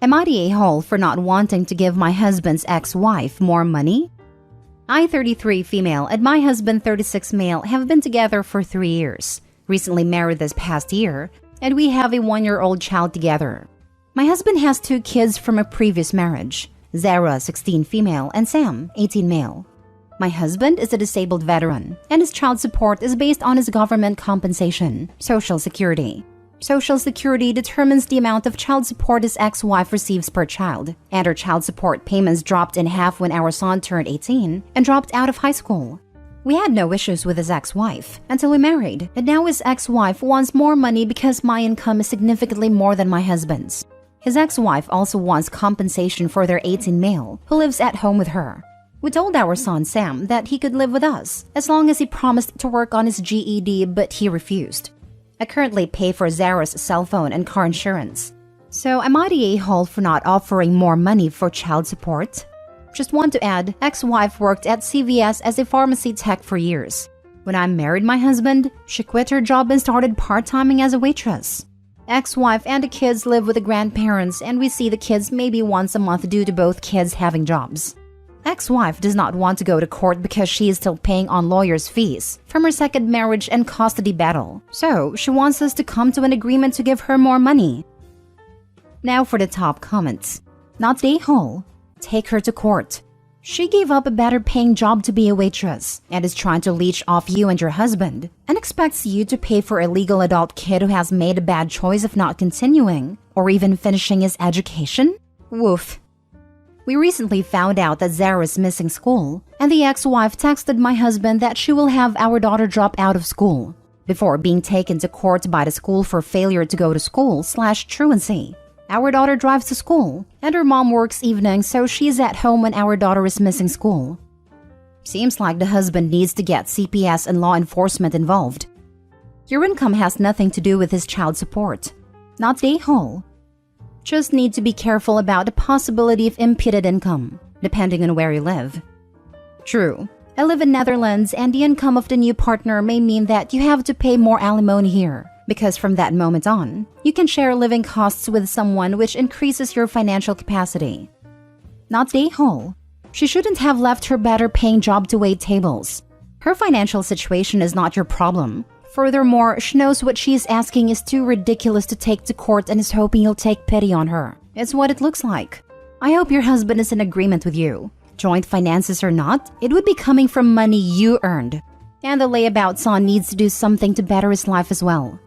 Am I the a-hole for not wanting to give my husband's ex-wife more money? I, 33 female, and my husband, 36 male, have been together for 3 years, recently married this past year, and we have a 1-year-old child together. My husband has 2 kids from a previous marriage, Zara, 16 female, and Sam, 18 male. My husband is a disabled veteran, and his child support is based on his government compensation, Social Security. Social Security determines the amount of child support his ex-wife receives per child, and her child support payments dropped in half when our son turned 18 and dropped out of high school. We had no issues with his ex-wife until we married, and now his ex-wife wants more money because my income is significantly more than my husband's. His ex-wife also wants compensation for their 18 male who lives at home with her. We told our son Sam that he could live with us as long as he promised to work on his GED, but he refused. I currently pay for Zara's cell phone and car insurance. So am I the a-hole for not offering more money for child support? Just want to add, ex-wife worked at CVS as a pharmacy tech for years. When I married my husband, she quit her job and started part-timing as a waitress. Ex-wife and the kids live with the grandparents, and we see the kids maybe once a month due to both kids having jobs. Ex-wife does not want to go to court because she is still paying on lawyers' fees from her second marriage and custody battle, so she wants us to come to an agreement to give her more money. Now for the top comments. Not the a-hole. Take her to court. She gave up a better paying job to be a waitress and is trying to leech off you and your husband and expects you to pay for a legal adult kid who has made a bad choice of not continuing or even finishing his education? Woof. We recently found out that Zara is missing school, and the ex-wife texted my husband that she will have our daughter drop out of school before being taken to court by the school for failure to go to school/truancy. Our daughter drives to school, and her mom works evenings, so she is at home when our daughter is missing school. Seems like the husband needs to get CPS and law enforcement involved. Your income has nothing to do with his child support. Not the a-hole. Just need to be careful about the possibility of imputed income, depending on where you live. True, I live in Netherlands, and the income of the new partner may mean that you have to pay more alimony here, because from that moment on, you can share living costs with someone, which increases your financial capacity. Not the a-hole. She shouldn't have left her better paying job to wait tables. Her financial situation is not your problem. Furthermore, she knows what she is asking is too ridiculous to take to court and is hoping you'll take pity on her. It's what it looks like. I hope your husband is in agreement with you. Joint finances or not, it would be coming from money you earned. And the layabout son needs to do something to better his life as well.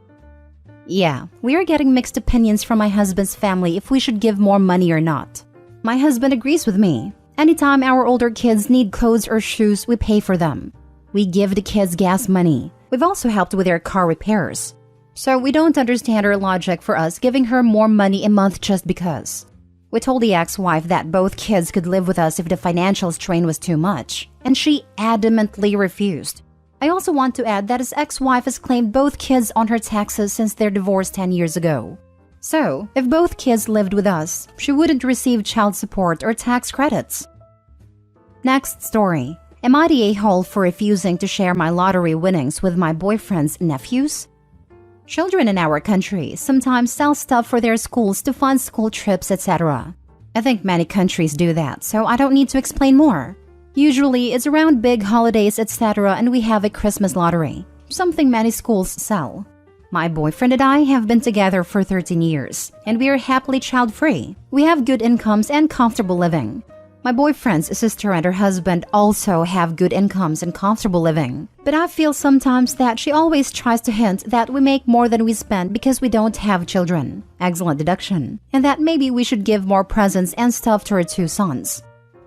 Yeah, we are getting mixed opinions from my husband's family if we should give more money or not. My husband agrees with me. Anytime our older kids need clothes or shoes, we pay for them. We give the kids gas money. We've also helped with their car repairs. So we don't understand her logic for us giving her more money a month just because. We told the ex-wife that both kids could live with us if the financial strain was too much, and she adamantly refused. I also want to add that his ex-wife has claimed both kids on her taxes since their divorce 10 years ago. So, if both kids lived with us, she wouldn't receive child support or tax credits. Next story. Am I the a-hole for refusing to share my lottery winnings with my boyfriend's nephews? Children in our country sometimes sell stuff for their schools to fund school trips, etc. I think many countries do that, so I don't need to explain more. Usually, it's around big holidays, etc., and we have a Christmas lottery, something many schools sell. My boyfriend and I have been together for 13 years, and we are happily child-free. We have good incomes and comfortable living. My boyfriend's sister and her husband also have good incomes and comfortable living. But I feel sometimes that she always tries to hint that we make more than we spend because we don't have children. Excellent deduction. And that maybe we should give more presents and stuff to her 2 sons.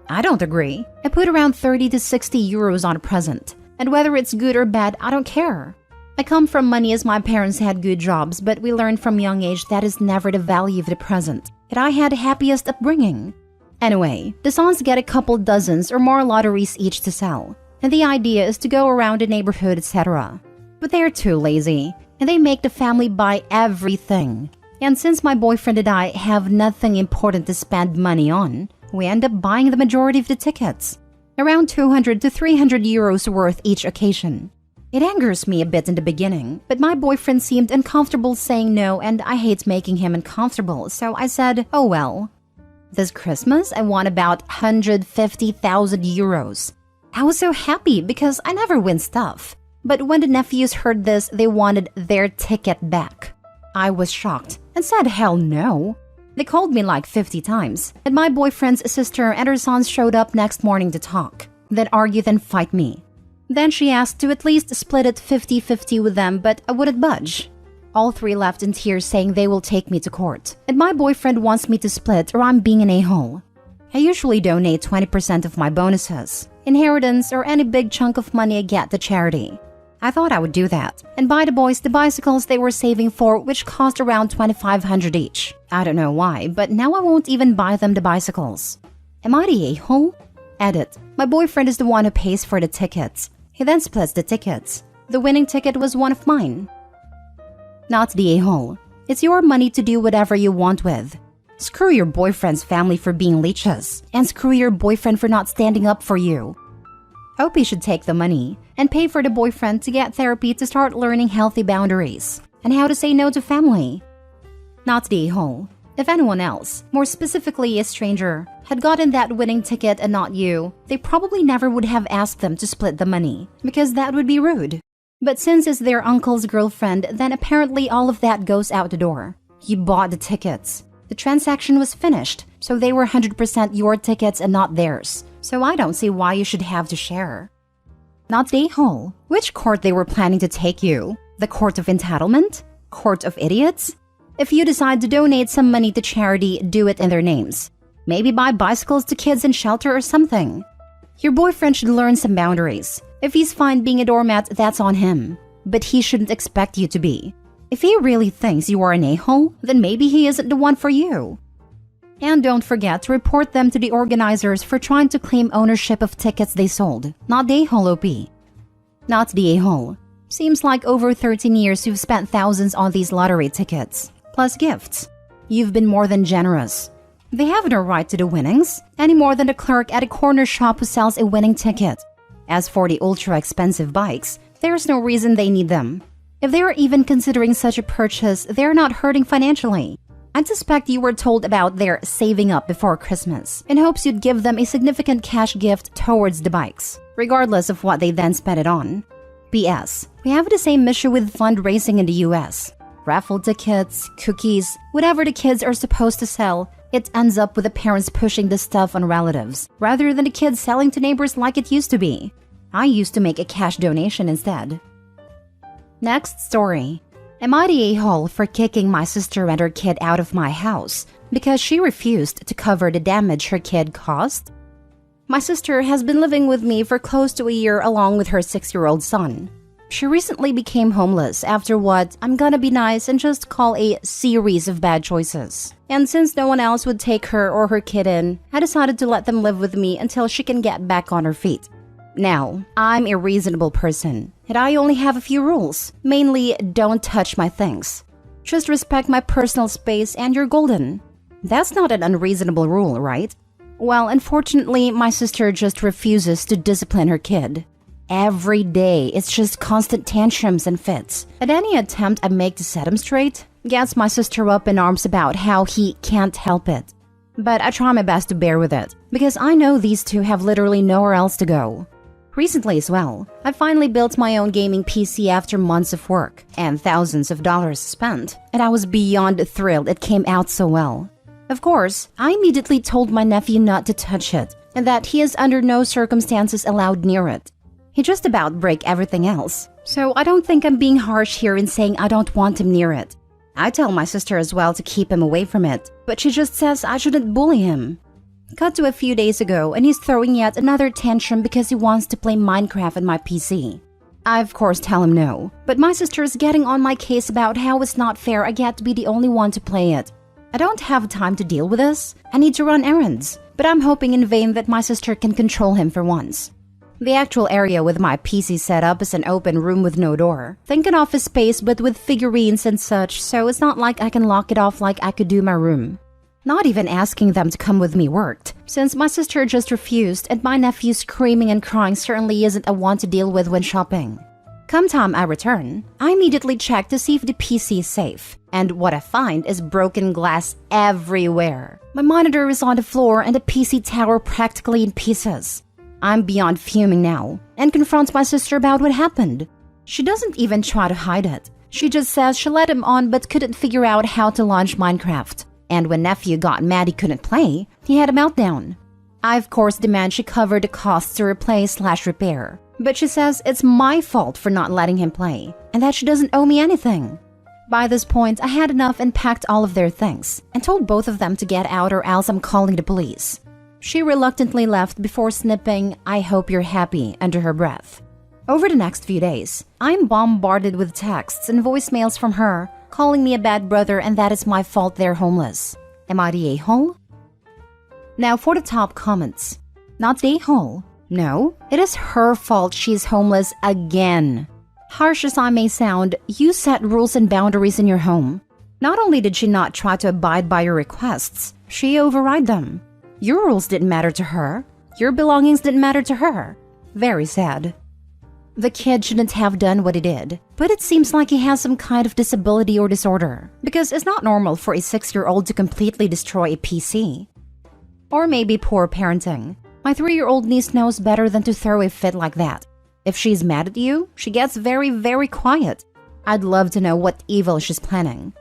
I don't agree. I put around 30 to 60 euros on a present. And whether it's good or bad, I don't care. I come from money as my parents had good jobs, but we learned from young age that is never the value of the present. And I had the happiest upbringing. Anyway, the sons get a couple dozens or more lotteries each to sell, and the idea is to go around the neighborhood, etc. But they're too lazy, and they make the family buy everything. And since my boyfriend and I have nothing important to spend money on, we end up buying the majority of the tickets, around 200 to 300 euros worth each occasion. It angers me a bit in the beginning, but my boyfriend seemed uncomfortable saying no, and I hate making him uncomfortable, so I said, oh well. This Christmas, I won about 150,000 euros. I was so happy because I never win stuff. But when the nephews heard this, they wanted their ticket back. I was shocked and said hell no. They called me like 50 times, and my boyfriend's sister and her sons showed up next morning to talk, then argue, then fight me. Then she asked to at least split it 50-50 with them, but I wouldn't budge. All three left in tears saying they will take me to court, and my boyfriend wants me to split or I'm being an a-hole. I usually donate 20% of my bonuses, inheritance, or any big chunk of money I get to charity. I thought I would do that and buy the boys the bicycles they were saving for, which cost around 2,500 each. I don't know why, but now I won't even buy them the bicycles. Am I the a-hole? Edit. My boyfriend is the one who pays for the tickets. He then splits the tickets. The winning ticket was one of mine. Not the a-hole. It's your money to do whatever you want with. Screw your boyfriend's family for being leeches, and screw your boyfriend for not standing up for you. Hope he should take the money and pay for the boyfriend to get therapy to start learning healthy boundaries and how to say no to family. Not the a-hole. If anyone else, more specifically a stranger, had gotten that winning ticket and not you, they probably never would have asked them to split the money, because that would be rude. But since it's their uncle's girlfriend, then apparently all of that goes out the door. You bought the tickets. The transaction was finished, so they were 100% your tickets and not theirs. So I don't see why you should have to share. Not the a-hole. Which court they were planning to take you? The court of entitlement? Court of idiots? If you decide to donate some money to charity, do it in their names. Maybe buy bicycles to kids in shelter or something. Your boyfriend should learn some boundaries. If he's fine being a doormat, that's on him. But he shouldn't expect you to be. If he really thinks you are an a-hole, then maybe he isn't the one for you. And don't forget to report them to the organizers for trying to claim ownership of tickets they sold. Not the a-hole OP. Not the a-hole. Seems like over 13 years you've spent thousands on these lottery tickets. Plus gifts. You've been more than generous. They have no right to the winnings, any more than the clerk at a corner shop who sells a winning ticket. As for the ultra-expensive bikes, there's no reason they need them. If they are even considering such a purchase, they're not hurting financially. I'd suspect you were told about their saving up before Christmas in hopes you'd give them a significant cash gift towards the bikes, regardless of what they then spent it on. P.S. We have the same issue with fundraising in the US. Raffle tickets, cookies, whatever the kids are supposed to sell, it ends up with the parents pushing the stuff on relatives, rather than the kids selling to neighbors like it used to be. I used to make a cash donation instead. Next story. Am I the a-hole for kicking my sister and her kid out of my house because she refused to cover the damage her kid caused? My sister has been living with me for close to a year along with her 6-year-old son. She recently became homeless after what I'm gonna be nice and just call a series of bad choices. And since no one else would take her or her kid in, I decided to let them live with me until she can get back on her feet. Now, I'm a reasonable person, and I only have a few rules. Mainly, don't touch my things. Just respect my personal space and you're golden. That's not an unreasonable rule, right? Well, unfortunately, my sister just refuses to discipline her kid. Every day, it's just constant tantrums and fits. At any attempt I make to set him straight, gets my sister up in arms about how he can't help it. But I try my best to bear with it, because I know these two have literally nowhere else to go. Recently as well, I finally built my own gaming PC after months of work and thousands of dollars spent, and I was beyond thrilled it came out so well. Of course, I immediately told my nephew not to touch it, and that he is under no circumstances allowed near it. He just about broke everything else, so I don't think I'm being harsh here in saying I don't want him near it. I tell my sister as well to keep him away from it, but she just says I shouldn't bully him. Cut to a few days ago and he's throwing yet another tantrum because he wants to play Minecraft on my PC. I of course tell him no, but my sister is getting on my case about how it's not fair I get to be the only one to play it. I don't have time to deal with this. I need to run errands, but I'm hoping in vain that my sister can control him for once. The actual area with my PC set up is an open room with no door. Think an office space but with figurines and such, so it's not like I can lock it off like I could do my room. Not even asking them to come with me worked, since my sister just refused and my nephew screaming and crying certainly isn't a one to deal with when shopping. Come time I return, I immediately check to see if the PC is safe. And what I find is broken glass everywhere. My monitor is on the floor and the PC tower practically in pieces. I'm beyond fuming now and confront my sister about what happened. She doesn't even try to hide it. She just says she let him on but couldn't figure out how to launch Minecraft. And when nephew got mad he couldn't play, he had a meltdown. I of course demand she cover the costs to replace/repair. But she says it's my fault for not letting him play, and that she doesn't owe me anything. By this point, I had enough and packed all of their things, and told both of them to get out or else I'm calling the police. She reluctantly left before snipping, "I hope you're happy," under her breath. Over the next few days, I'm bombarded with texts and voicemails from her, calling me a bad brother and that it's my fault they're homeless. Am I the a-hole? Now for the top comments. Not the a-hole. No, it is her fault she's homeless again. Harsh as I may sound, you set rules and boundaries in your home. Not only did she not try to abide by your requests, she override them. Your rules didn't matter to her. Your belongings didn't matter to her. Very sad. The kid shouldn't have done what he did, but it seems like he has some kind of disability or disorder, because it's not normal for a 6-year-old to completely destroy a PC. Or maybe poor parenting. My 3-year-old niece knows better than to throw a fit like that. If she's mad at you, she gets very, very quiet. I'd love to know what evil she's planning.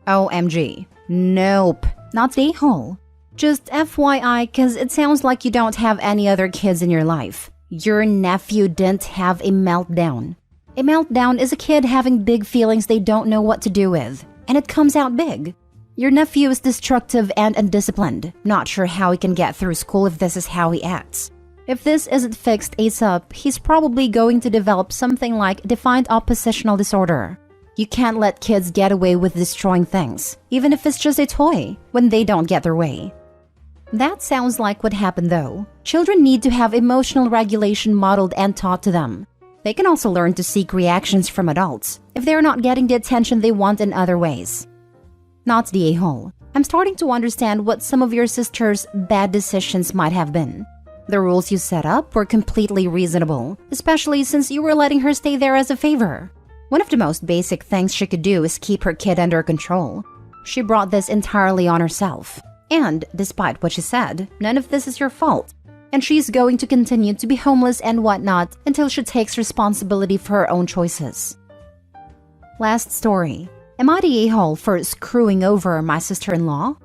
OMG. Nope. Not the a-hole. Just FYI, cause it sounds like you don't have any other kids in your life. Your nephew didn't have a meltdown. A meltdown is a kid having big feelings they don't know what to do with, and it comes out big. Your nephew is destructive and undisciplined. Not sure how he can get through school if this is how he acts. If this isn't fixed ASAP, he's probably going to develop something like defiant oppositional disorder. You can't let kids get away with destroying things, even if it's just a toy, when they don't get their way. That sounds like what happened though. Children need to have emotional regulation modeled and taught to them. They can also learn to seek reactions from adults if they're not getting the attention they want in other ways. Not the a-hole. I'm starting to understand what some of your sister's bad decisions might have been. The rules you set up were completely reasonable, especially since you were letting her stay there as a favor. One of the most basic things she could do is keep her kid under control. She brought this entirely on herself. And, despite what she said, none of this is your fault. And she's going to continue to be homeless and whatnot until she takes responsibility for her own choices. Last story. Am I the a-hole for screwing over my sister-in-law?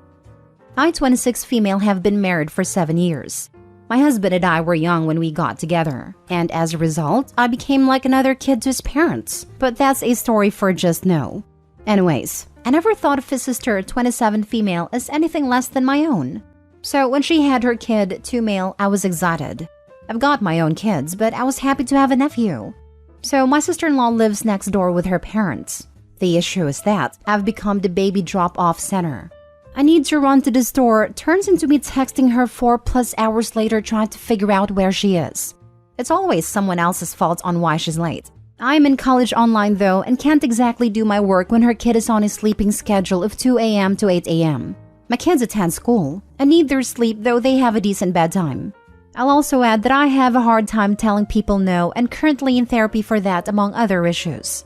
I, 26 female, have been married for 7 years. My husband and I were young when we got together, and as a result, I became like another kid to his parents. But that's a story for just now. Anyways, I never thought of his sister, 27 female, as anything less than my own. So when she had her kid, 2 male, I was excited. I've got my own kids, but I was happy to have a nephew. So my sister-in-law lives next door with her parents. The issue is that I've become the baby drop-off center. I need to run to the store turns into me texting her 4+ hours later trying to figure out where she is. It's always someone else's fault on why she's late. I'm in college online though and can't exactly do my work when her kid is on a sleeping schedule of 2 a.m. to 8 a.m. My kids attend school and need their sleep though they have a decent bedtime. I'll also add that I have a hard time telling people no and currently in therapy for that among other issues.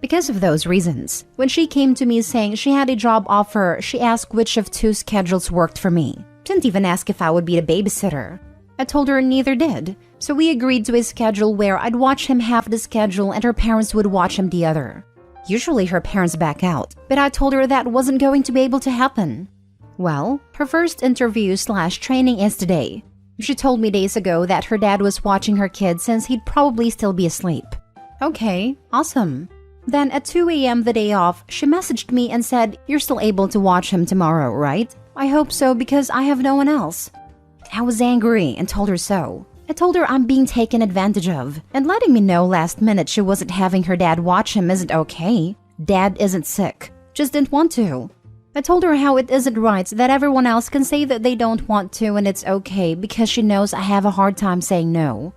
Because of those reasons, when she came to me saying she had a job offer, she asked which of 2 schedules worked for me. Didn't even ask if I would be the babysitter. I told her neither did, so we agreed to a schedule where I'd watch him half the schedule and her parents would watch him the other. Usually her parents back out, but I told her that wasn't going to be able to happen. Well, her first interview/training is today. She told me days ago that her dad was watching her kid since he'd probably still be asleep. Okay, awesome. Then at 2 a.m. the day off, she messaged me and said, "You're still able to watch him tomorrow, right?" I hope so because I have no one else. I was angry and told her so. I told her I'm being taken advantage of, and letting me know last minute she wasn't having her dad watch him isn't okay. Dad isn't sick, just didn't want to. I told her how it isn't right that everyone else can say that they don't want to and it's okay because she knows I have a hard time saying no.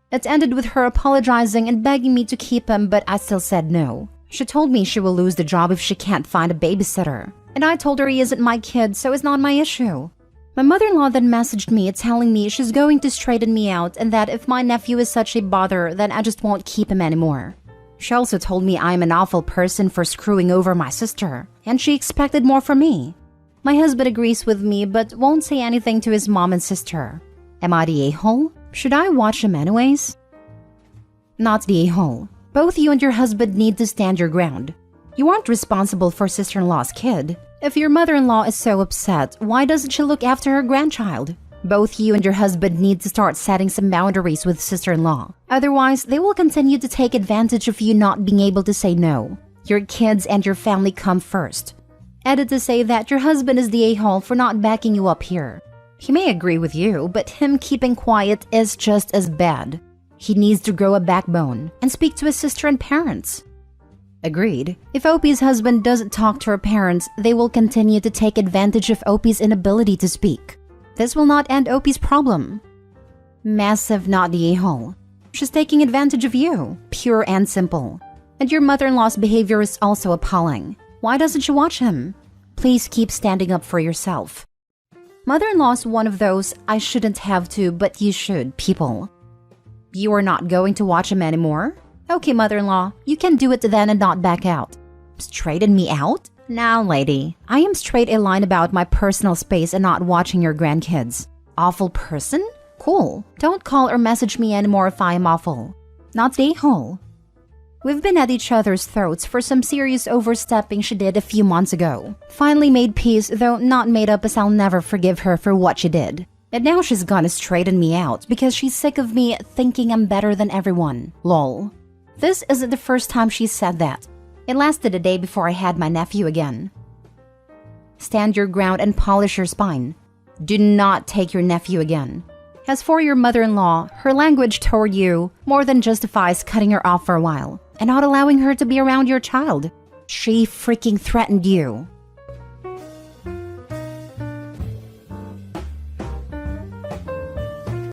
It ended with her apologizing and begging me to keep him, but I still said no. She told me she will lose the job if she can't find a babysitter. And I told her he isn't my kid, so it's not my issue. My mother-in-law then messaged me telling me she's going to straighten me out and that if my nephew is such a bother, then I just won't keep him anymore. She also told me I'm an awful person for screwing over my sister, and she expected more from me. My husband agrees with me but won't say anything to his mom and sister. Am I the a-hole? Should I watch him anyways? Not the a-hole. Both you and your husband need to stand your ground. You aren't responsible for sister-in-law's kid. If your mother-in-law is so upset, why doesn't she look after her grandchild? Both you and your husband need to start setting some boundaries with sister-in-law. Otherwise, they will continue to take advantage of you not being able to say no. Your kids and your family come first. Added to say that your husband is the a-hole for not backing you up here. He may agree with you, but him keeping quiet is just as bad. He needs to grow a backbone and speak to his sister and parents. Agreed. If Opie's husband doesn't talk to her parents, they will continue to take advantage of Opie's inability to speak. This will not end Opie's problem. Massive not the a-hole. She's taking advantage of you, pure and simple. And your mother-in-law's behavior is also appalling. Why doesn't she watch him? Please keep standing up for yourself. Mother-in-law's one of those I shouldn't have to, but you should people. You are not going to watch him anymore? Okay, mother-in-law, you can do it then and not back out. Straighten me out? Now, lady, I am straight a line about my personal space and not watching your grandkids. Awful person? Cool. Don't call or message me anymore if I am awful. Not the a-hole. We've been at each other's throats for some serious overstepping she did a few months ago. Finally made peace, though not made up, as I'll never forgive her for what she did. And now she's gonna straighten me out because she's sick of me thinking I'm better than everyone. Lol. This isn't the first time she's said that. It lasted a day before I had my nephew again. Stand your ground and polish your spine. Do not take your nephew again. As for your mother-in-law, her language toward you more than justifies cutting her off for a while and not allowing her to be around your child. She freaking threatened you.